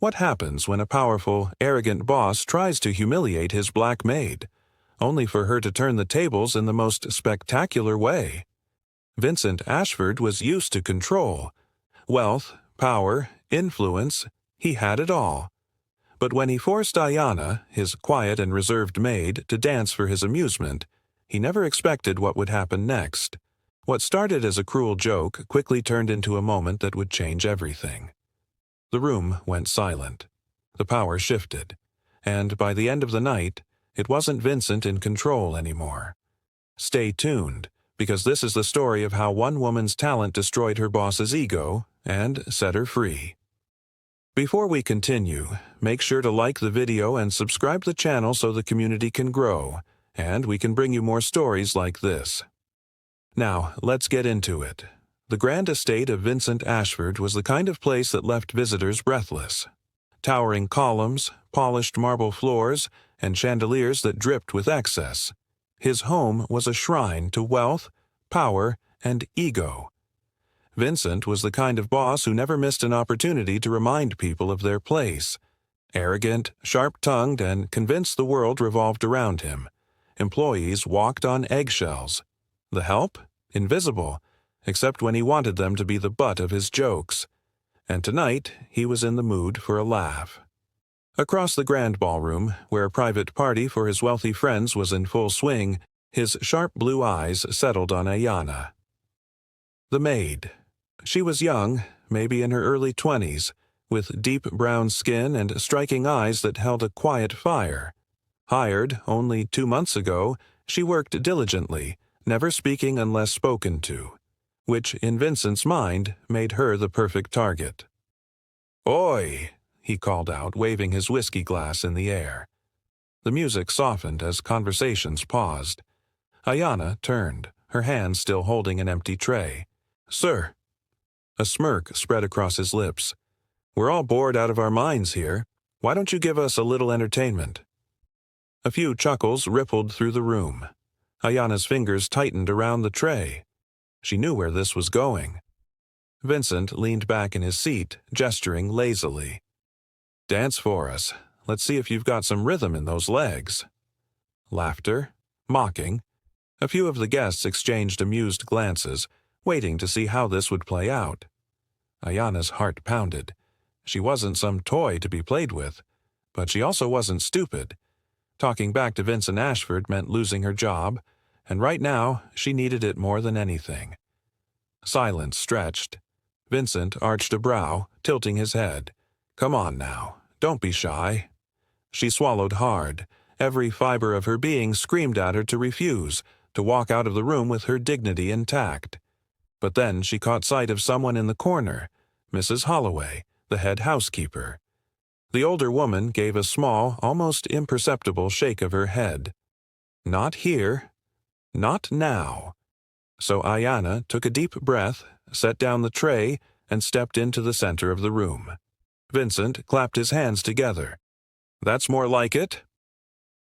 What happens when a powerful, arrogant boss tries to humiliate his black maid, only for her to turn the tables in the most spectacular way? Vincent Ashford was used to control. Wealth, power, influence, he had it all. But when he forced Ayana, his quiet and reserved maid, to dance for his amusement, he never expected what would happen next. What started as a cruel joke quickly turned into a moment that would change everything. The room went silent. The power shifted. And by the end of the night, it wasn't Vincent in control anymore. Stay tuned, because this is the story of how one woman's talent destroyed her boss's ego and set her free. Before we continue, make sure to like the video and subscribe to the channel so the community can grow, and we can bring you more stories like this. Now, let's get into it. The grand estate of Vincent Ashford was the kind of place that left visitors breathless. Towering columns, polished marble floors, and chandeliers that dripped with excess. His home was a shrine to wealth, power, and ego. Vincent was the kind of boss who never missed an opportunity to remind people of their place. Arrogant, sharp-tongued, and convinced the world revolved around him. Employees walked on eggshells. The help? Invisible, except when he wanted them to be the butt of his jokes. And tonight, he was in the mood for a laugh. Across the grand ballroom, where a private party for his wealthy friends was in full swing, his sharp blue eyes settled on Ayana. The maid. She was young, maybe in her early 20s, with deep brown skin and striking eyes that held a quiet fire. Hired only 2 months ago, she worked diligently, never speaking unless spoken to, which, in Vincent's mind, made her the perfect target. "Oi!" he called out, waving his whiskey glass in the air. The music softened as conversations paused. Ayana turned, her hand still holding an empty tray. "Sir." A smirk spread across his lips. "We're all bored out of our minds here. Why don't you give us a little entertainment?" A few chuckles rippled through the room. Ayana's fingers tightened around the tray. She knew where this was going. Vincent leaned back in his seat, gesturing lazily. "Dance for us. Let's see if you've got some rhythm in those legs." Laughter, mocking. A few of the guests exchanged amused glances, waiting to see how this would play out. Ayana's heart pounded. She wasn't some toy to be played with, but she also wasn't stupid. Talking back to Vincent Ashford meant losing her job, and right now she needed it more than anything. Silence stretched. Vincent arched a brow, tilting his head. "Come on now, don't be shy." She swallowed hard. Every fiber of her being screamed at her to refuse, to walk out of the room with her dignity intact. But then she caught sight of someone in the corner, Mrs. Holloway, the head housekeeper. The older woman gave a small, almost imperceptible shake of her head. Not here. Not now. So Ayana took a deep breath, set down the tray, and stepped into the center of the room. Vincent clapped his hands together. "That's more like it."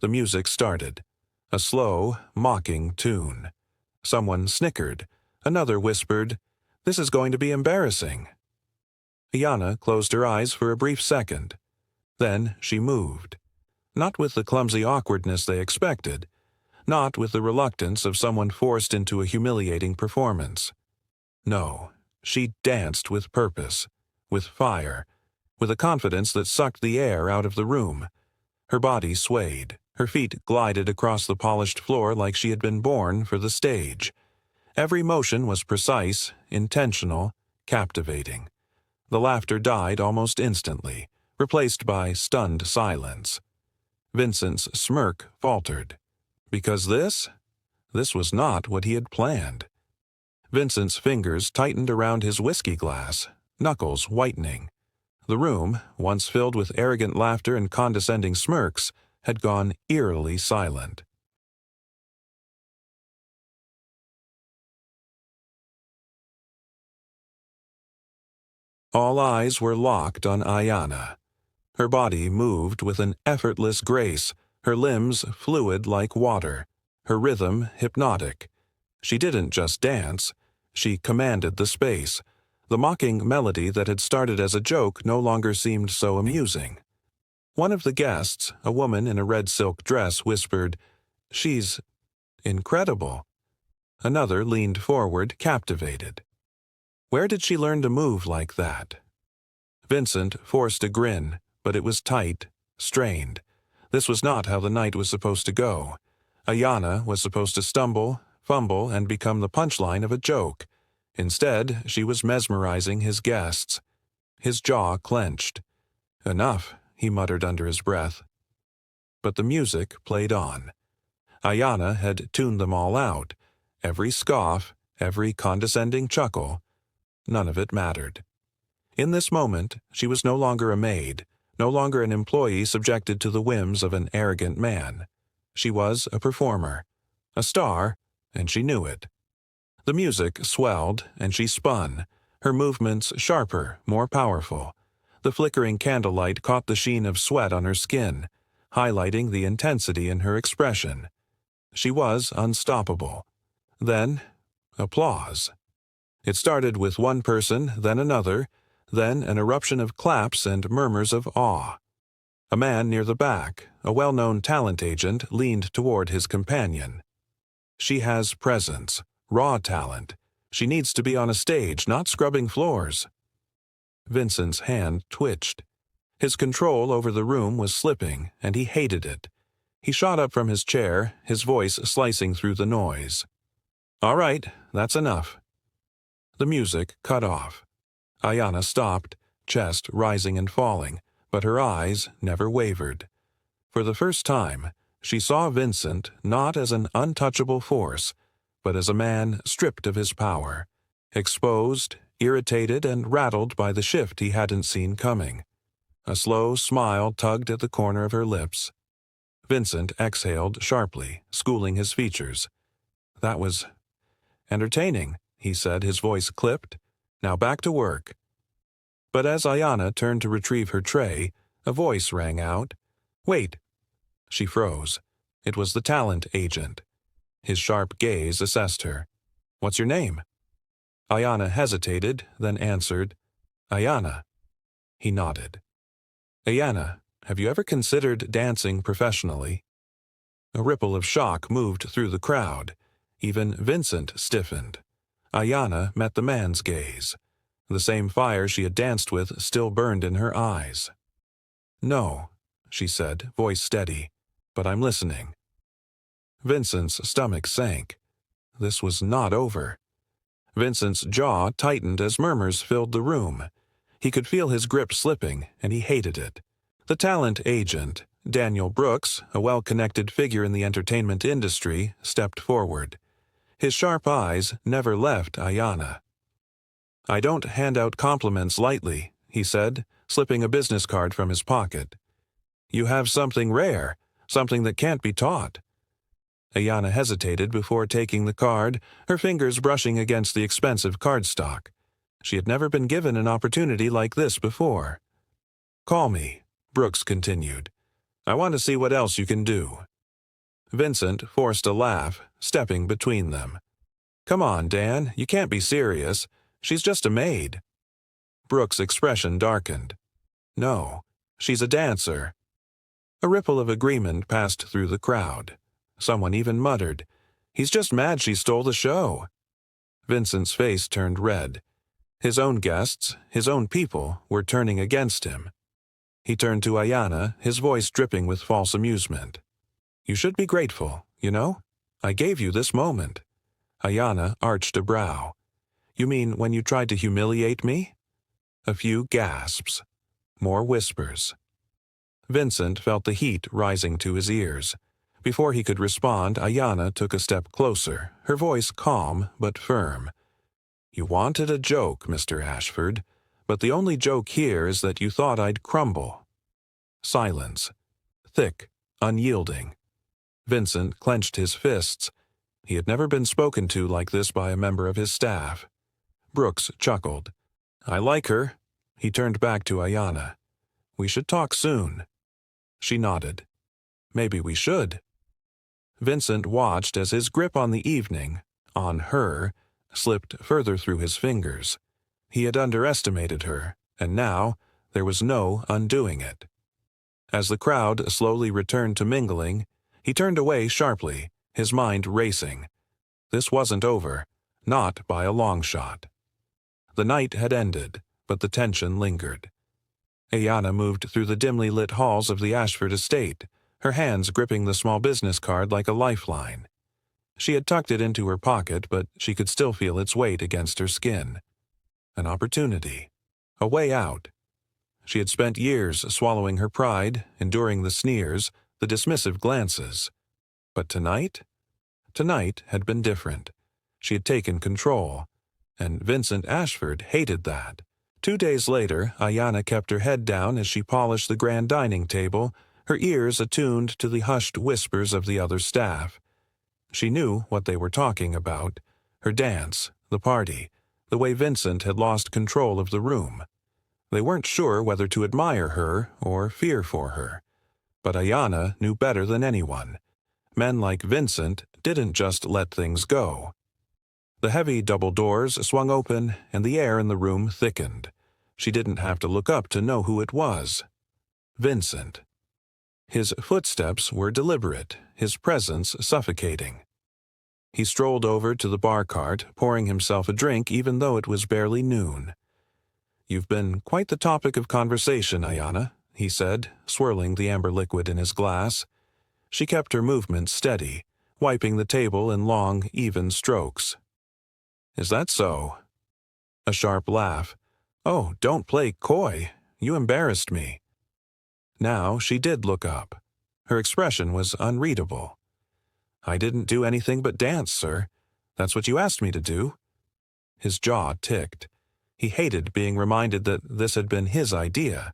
The music started. A slow, mocking tune. Someone snickered. Another whispered, "This is going to be embarrassing." Ayana closed her eyes for a brief second. Then she moved. Not with the clumsy awkwardness they expected. Not with the reluctance of someone forced into a humiliating performance. No, she danced with purpose, with fire, with a confidence that sucked the air out of the room. Her body swayed. Her feet glided across the polished floor like she had been born for the stage. Every motion was precise, intentional, captivating. The laughter died almost instantly, replaced by stunned silence. Vincent's smirk faltered. Because this was not what he had planned. Vincent's fingers tightened around his whiskey glass, knuckles whitening. The room, once filled with arrogant laughter and condescending smirks, had gone eerily silent. All eyes were locked on Ayana. Her body moved with an effortless grace, her limbs fluid like water, her rhythm hypnotic. She didn't just dance, she commanded the space, The mocking melody that had started as a joke no longer seemed so amusing. One of the guests, a woman in a red silk dress, whispered, "She's incredible." Another leaned forward, captivated. Where did she learn to move like that? Vincent forced a grin, but it was tight, strained. This was not how the night was supposed to go. Ayana was supposed to stumble, fumble, and become the punchline of a joke. Instead, she was mesmerizing his guests. His jaw clenched. "Enough," he muttered under his breath. But the music played on. Ayana had tuned them all out. Every scoff, every condescending chuckle, none of it mattered. In this moment, she was no longer a maid, no longer an employee subjected to the whims of an arrogant man. She was a performer, a star, and she knew it. The music swelled, and she spun, her movements sharper, more powerful. The flickering candlelight caught the sheen of sweat on her skin, highlighting the intensity in her expression. She was unstoppable. Then, applause. It started with one person, then another, then an eruption of claps and murmurs of awe. A man near the back, a well-known talent agent, leaned toward his companion. "She has presence, raw talent. She needs to be on a stage, not scrubbing floors." Vincent's hand twitched. His control over the room was slipping, and he hated it. He shot up from his chair, his voice slicing through the noise. "All right, that's enough." The music cut off. Ayana stopped, chest rising and falling, but her eyes never wavered. For the first time, she saw Vincent not as an untouchable force, but as a man stripped of his power, exposed, irritated, and rattled by the shift he hadn't seen coming. A slow smile tugged at the corner of her lips. Vincent exhaled sharply, schooling his features. "That was entertaining," he said, his voice clipped. "Now back to work." But as Ayana turned to retrieve her tray, a voice rang out. "Wait." She froze. It was the talent agent. His sharp gaze assessed her. "What's your name?" Ayana hesitated, then answered, "Ayana." He nodded. "Ayana, have you ever considered dancing professionally?" A ripple of shock moved through the crowd. Even Vincent stiffened. Ayana met the man's gaze. The same fire she had danced with still burned in her eyes. "No," she said, voice steady, "but I'm listening." Vincent's stomach sank. This was not over. Vincent's jaw tightened as murmurs filled the room. He could feel his grip slipping, and he hated it. The talent agent, Daniel Brooks, a well-connected figure in the entertainment industry, stepped forward. His sharp eyes never left Ayana. "I don't hand out compliments lightly," he said, slipping a business card from his pocket. "You have something rare, something that can't be taught." Ayana hesitated before taking the card, her fingers brushing against the expensive cardstock. She had never been given an opportunity like this before. "Call me," Brooks continued. "I want to see what else you can do." Vincent forced a laugh, stepping between them. "Come on, Dan, you can't be serious. She's just a maid." Brooks' expression darkened. "No, she's a dancer." A ripple of agreement passed through the crowd. Someone even muttered, "He's just mad she stole the show." Vincent's face turned red. His own guests, his own people, were turning against him. He turned to Ayana, his voice dripping with false amusement. "You should be grateful, you know? I gave you this moment." Ayana arched a brow. "You mean when you tried to humiliate me?" A few gasps. More whispers. Vincent felt the heat rising to his ears. Before he could respond, Ayana took a step closer, her voice calm but firm. "You wanted a joke, Mr. Ashford, but the only joke here is that you thought I'd crumble." Silence. Thick, unyielding. Vincent clenched his fists. He had never been spoken to like this by a member of his staff. Brooks chuckled. "I like her." He turned back to Ayana. "We should talk soon." She nodded. "Maybe we should." Vincent watched as his grip on the evening, on her, slipped further through his fingers. He had underestimated her, and now there was no undoing it. As the crowd slowly returned to mingling, he turned away sharply, his mind racing. This wasn't over, not by a long shot. The night had ended, but the tension lingered. Ayana moved through the dimly lit halls of the Ashford estate, her hands gripping the small business card like a lifeline. She had tucked it into her pocket, but she could still feel its weight against her skin. An opportunity. A way out. She had spent years swallowing her pride, enduring the sneers, the dismissive glances. But tonight? Tonight had been different. She had taken control. And Vincent Ashford hated that. 2 days later, Ayana kept her head down as she polished the grand dining table, her ears attuned to the hushed whispers of the other staff. She knew what they were talking about. Her dance, the party, the way Vincent had lost control of the room. They weren't sure whether to admire her or fear for her. But Ayana knew better than anyone. Men like Vincent didn't just let things go. The heavy double doors swung open, and the air in the room thickened. She didn't have to look up to know who it was. Vincent. His footsteps were deliberate, his presence suffocating. He strolled over to the bar cart, pouring himself a drink even though it was barely noon. "You've been quite the topic of conversation, Ayana," he said, swirling the amber liquid in his glass. She kept her movements steady, wiping the table in long, even strokes. "Is that so?" A sharp laugh. "Oh, don't play coy. You embarrassed me." Now she did look up. Her expression was unreadable. "I didn't do anything but dance, sir. That's what you asked me to do." His jaw ticked. He hated being reminded that this had been his idea.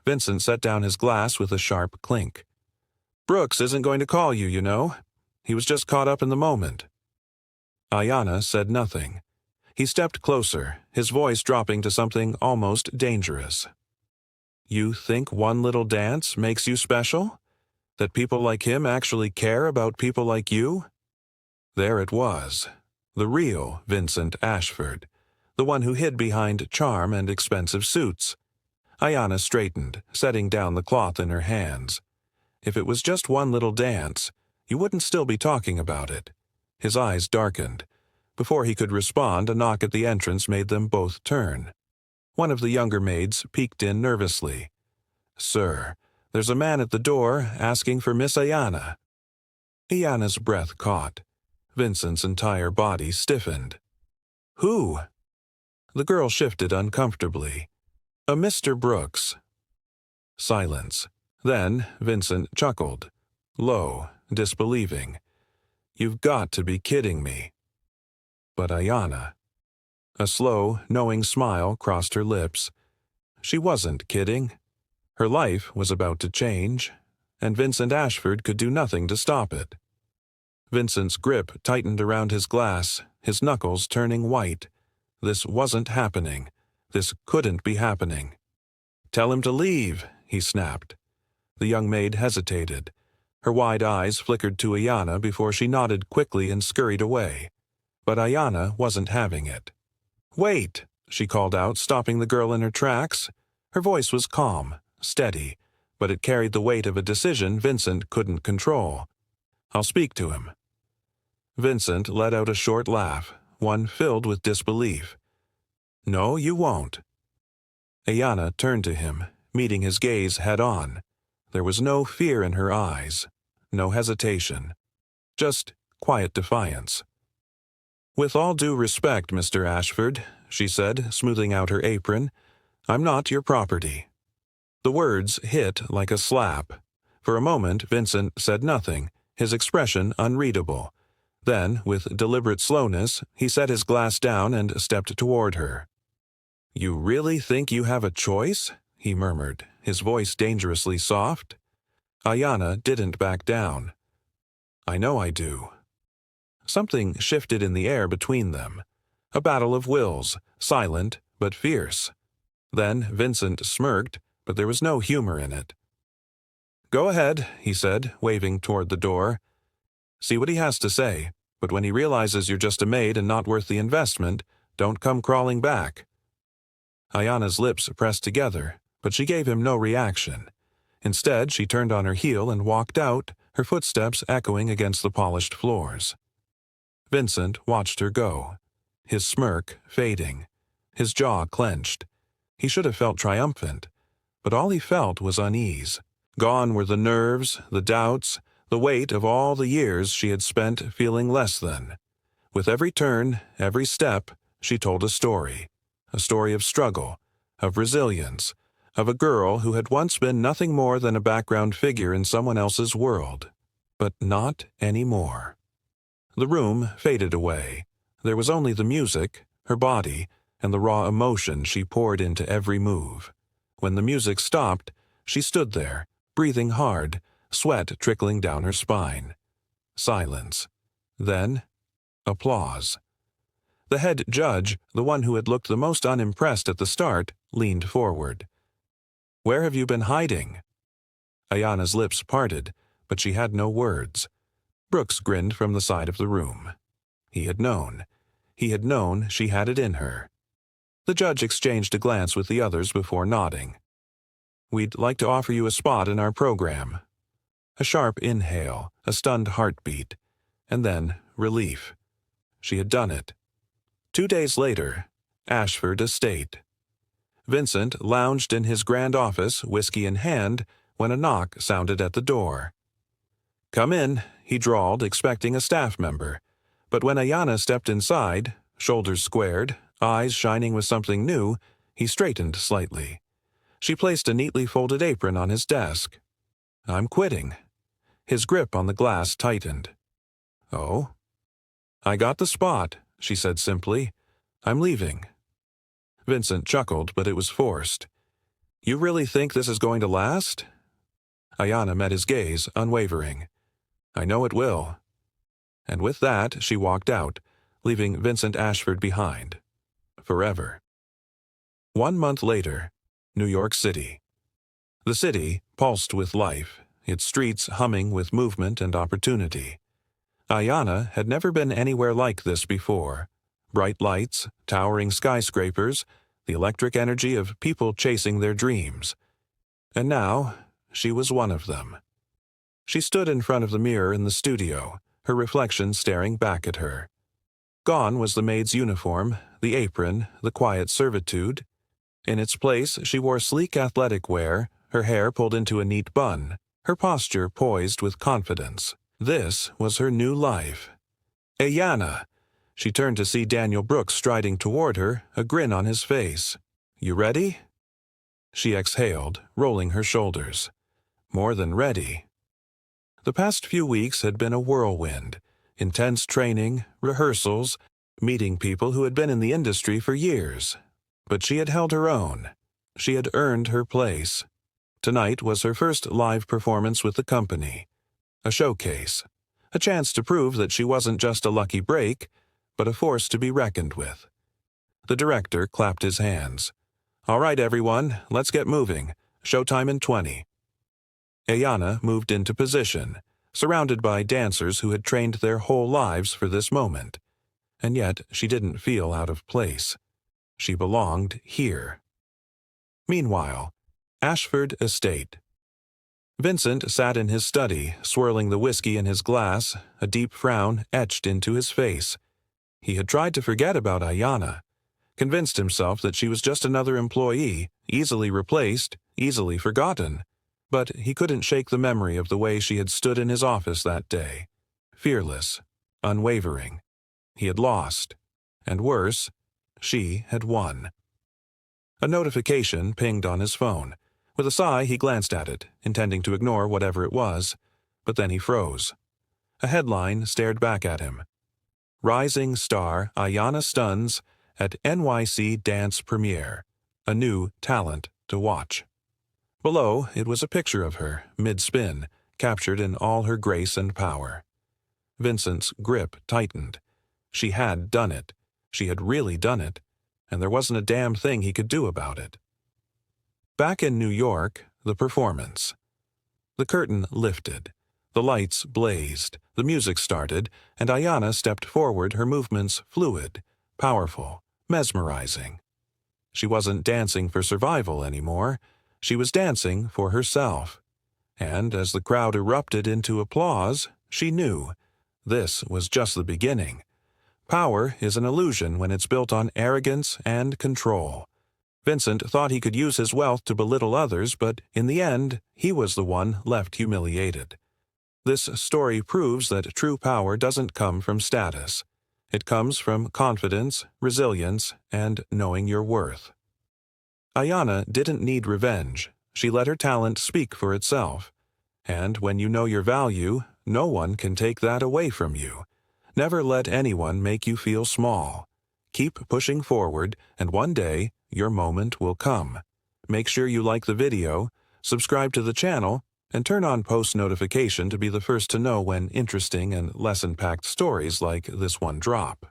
Vincent set down his glass with a sharp clink. "Brooks isn't going to call you, you know. He was just caught up in the moment." Ayana said nothing. He stepped closer, his voice dropping to something almost dangerous. "You think one little dance makes you special? That people like him actually care about people like you?" There it was. The real Vincent Ashford. The one who hid behind charm and expensive suits. Ayana straightened, setting down the cloth in her hands. If it was just one little dance, you wouldn't still be talking about it. His eyes darkened. Before he could respond, a knock at the entrance made them both turn. One of the younger maids peeked in nervously. "Sir, there's a man at the door asking for Miss Ayana." Ayana's breath caught. Vincent's entire body stiffened. "Who?" The girl shifted uncomfortably. "A Mr. Brooks." Silence. Then Vincent chuckled. Low, disbelieving. "You've got to be kidding me." But Ayana. A slow, knowing smile crossed her lips. She wasn't kidding. Her life was about to change, and Vincent Ashford could do nothing to stop it. Vincent's grip tightened around his glass, his knuckles turning white. This wasn't happening. This couldn't be happening. "Tell him to leave," he snapped. The young maid hesitated. Her wide eyes flickered to Ayana before she nodded quickly and scurried away. But Ayana wasn't having it. "Wait," she called out, stopping the girl in her tracks. Her voice was calm, steady, but it carried the weight of a decision Vincent couldn't control. "I'll speak to him." Vincent let out a short laugh, one filled with disbelief. "No, you won't." Ayana turned to him, meeting his gaze head-on. There was no fear in her eyes, no hesitation, just quiet defiance. "With all due respect, Mr. Ashford," she said, smoothing out her apron, "I'm not your property." The words hit like a slap. For a moment, Vincent said nothing, his expression unreadable. Then, with deliberate slowness, he set his glass down and stepped toward her. "You really think you have a choice?" he murmured, his voice dangerously soft. Ayana didn't back down. "I know I do." Something shifted in the air between them. A battle of wills, silent but fierce. Then Vincent smirked, but there was no humor in it. "Go ahead," he said, waving toward the door. "See what he has to say, but when he realizes you're just a maid and not worth the investment, don't come crawling back. Ayana's lips pressed together, but she gave him no reaction. Instead, she turned on her heel and walked out, her footsteps echoing against the polished floors. Vincent watched her go, his smirk fading, his jaw clenched. He should have felt triumphant, but all he felt was unease. Gone were the nerves, the doubts, the weight of all the years she had spent feeling less than. With every turn, every step, she told a story of struggle, of resilience, of a girl who had once been nothing more than a background figure in someone else's world. But not anymore. The room faded away. There was only the music, her body, and the raw emotion she poured into every move. When the music stopped, she stood there, breathing hard, sweat trickling down her spine. Silence. Then, applause. The head judge, the one who had looked the most unimpressed at the start, leaned forward. "Where have you been hiding?" Ayana's lips parted, but she had no words. Brooks grinned from the side of the room. He had known. He had known she had it in her. The judge exchanged a glance with the others before nodding. "We'd like to offer you a spot in our program." A sharp inhale, a stunned heartbeat, and then relief. She had done it. 2 days later, Ashford Estate. Vincent lounged in his grand office, whiskey in hand, when a knock sounded at the door. "Come in," he drawled, expecting a staff member. But when Ayana stepped inside, shoulders squared, eyes shining with something new, he straightened slightly. She placed a neatly folded apron on his desk. "I'm quitting." His grip on the glass tightened. "Oh?" "I got the spot," she said simply. "I'm leaving." Vincent chuckled, but it was forced. "You really think this is going to last?" Ayana met his gaze, unwavering. "I know it will." And with that, she walked out, leaving Vincent Ashford behind. Forever. 1 month later, New York City. The city pulsed with life, its streets humming with movement and opportunity. Ayana had never been anywhere like this before. Bright lights, towering skyscrapers, the electric energy of people chasing their dreams. And now, she was one of them. She stood in front of the mirror in the studio, her reflection staring back at her. Gone was the maid's uniform, the apron, the quiet servitude. In its place, she wore sleek athletic wear, her hair pulled into a neat bun, her posture poised with confidence. This was her new life. "Ayanna!" She turned to see Daniel Brooks striding toward her, a grin on his face. "You ready?" She exhaled, rolling her shoulders. More than ready. The past few weeks had been a whirlwind. Intense training, rehearsals, meeting people who had been in the industry for years. But she had held her own. She had earned her place. Tonight was her first live performance with the company. A showcase. A chance to prove that she wasn't just a lucky break, but a force to be reckoned with. The director clapped his hands. "All right, everyone, let's get moving. Showtime in 20. Ayana moved into position, surrounded by dancers who had trained their whole lives for this moment. And yet she didn't feel out of place. She belonged here. Meanwhile, Ashford Estate. Vincent sat in his study, swirling the whiskey in his glass, a deep frown etched into his face. He had tried to forget about Ayana, convinced himself that she was just another employee, easily replaced, easily forgotten. But he couldn't shake the memory of the way she had stood in his office that day. Fearless, unwavering. He had lost. And worse, she had won. A notification pinged on his phone. With a sigh, he glanced at it, intending to ignore whatever it was. But then he froze. A headline stared back at him. "Rising star Ayanna stuns at NYC Dance Premiere. A new talent to watch." Below, it was a picture of her, mid-spin, captured in all her grace and power. Vincent's grip tightened. She had done it. She had really done it. And there wasn't a damn thing he could do about it. Back in New York, the performance. The curtain lifted. The lights blazed, the music started, and Ayana stepped forward, her movements fluid, powerful, mesmerizing. She wasn't dancing for survival anymore. She was dancing for herself. And as the crowd erupted into applause, she knew this was just the beginning. Power is an illusion when it's built on arrogance and control. Vincent thought he could use his wealth to belittle others, but in the end, he was the one left humiliated. This story proves that true power doesn't come from status. It comes from confidence, resilience, and knowing your worth. Ayana didn't need revenge. She let her talent speak for itself. And when you know your value, no one can take that away from you. Never let anyone make you feel small. Keep pushing forward, and one day, your moment will come. Make sure you like the video, subscribe to the channel, and turn on post notification to be the first to know when interesting and lesson-packed stories like this one drop.